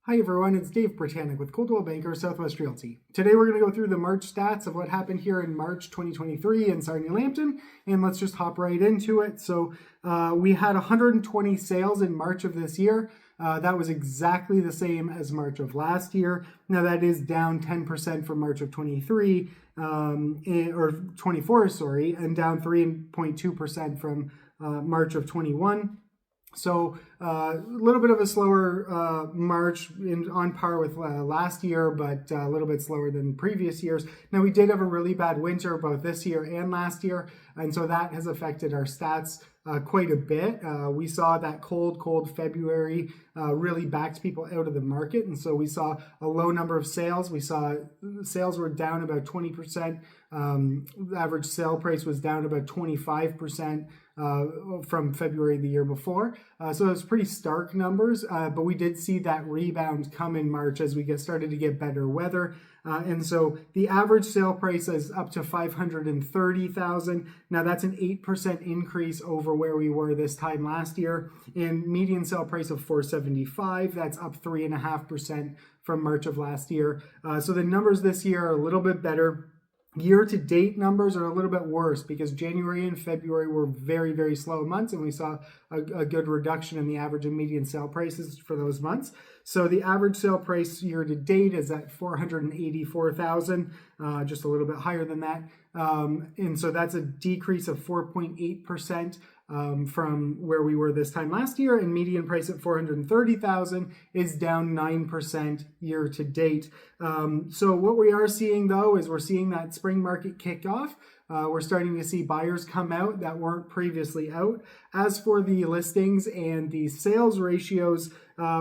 Hi everyone, it's Dave Bratanek with Coldwell Banker, Southwest Realty. Today we're going to go through the March stats of what happened here in March 2023 in Sarnia-Lambton, and let's just hop right into it. So we had 120 sales in March of this year. That was exactly the same as March of last year. Now that is down 10% from March of 23, or 24, sorry, and down 3.2% from March of 21. So a little bit of a slower March on par with last year, but a little bit slower than previous years. Now, we did have a really bad winter both this year and last year, and so that has affected our stats quite a bit. We saw that cold February really backed people out of the market, and so we saw a low number of sales. We saw sales were down about 20%. The average sale price was down about 25% from February the year before. So it's pretty stark numbers, but we did see that rebound come in March as we started to get better weather. And so the average sale price is up to $530,000. Now that's an 8% increase over where we were this time last year. And median sale price of $475,000, that's up 3.5% from March of last year. So the numbers this year are a little bit better. Year-to-date numbers are a little bit worse because January and February were very, very slow months, and we saw a good reduction in the average and median sale prices for those months. So the average sale price year-to-date is at $484,000, just a little bit higher than that. And so that's a decrease of 4.8%. From where we were this time last year, and median price at $430,000 is down 9% year to date. So what we are seeing though is we're seeing that spring market kick off. We're starting to see buyers come out that weren't previously out. As for the listings and the sales ratios,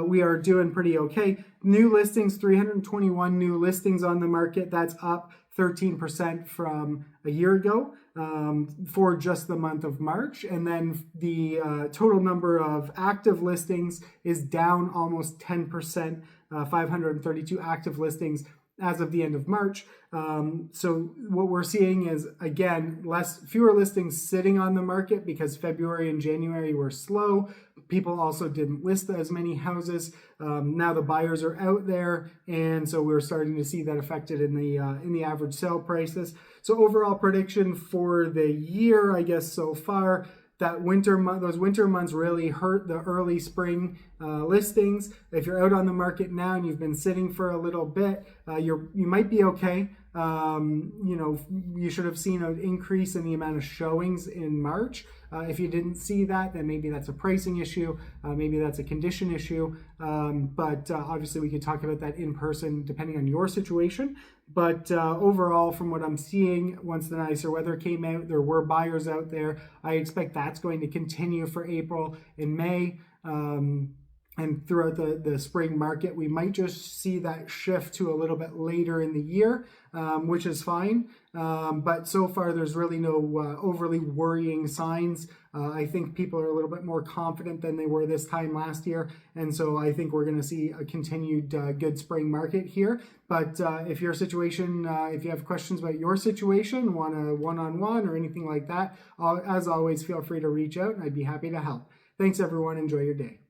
we are doing pretty okay. New listings, 321 new listings on the market. That's up 13% from a year ago for just the month of March. And then the total number of active listings is down almost 10%, 532 active listings as of the end of March. So what we're seeing is, again, fewer listings sitting on the market because February and January were slow. People also didn't list as many houses. Now the buyers are out there, and so we're starting to see that affected in the average sale prices. So overall prediction for the year, I guess so far, that those winter months really hurt the early spring listings. If you're out on the market now and you've been sitting for a little bit, you might be okay. You should have seen an increase in the amount of showings in March. If you didn't see that, then maybe that's a pricing issue. Maybe that's a condition issue. But obviously we could talk about that in person depending on your situation. But overall, from what I'm seeing, once the nicer weather came out, there were buyers out there. I expect that's going to continue for April and May. And throughout the spring market, we might just see that shift to a little bit later in the year, which is fine. But so far, there's really no overly worrying signs. I think people are a little bit more confident than they were this time last year. And so I think we're going to see a continued good spring market here. But if your situation, if you have questions about your situation, want a one-on-one or anything like that, as always, feel free to reach out and I'd be happy to help. Thanks, everyone. Enjoy your day.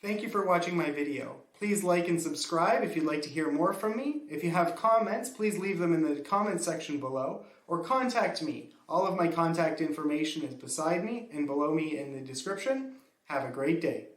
Thank you for watching my video. Please like and subscribe if you'd like to hear more from me. If you have comments, please leave them in the comment section below or contact me. All of my contact information is beside me and below me in the description. Have a great day.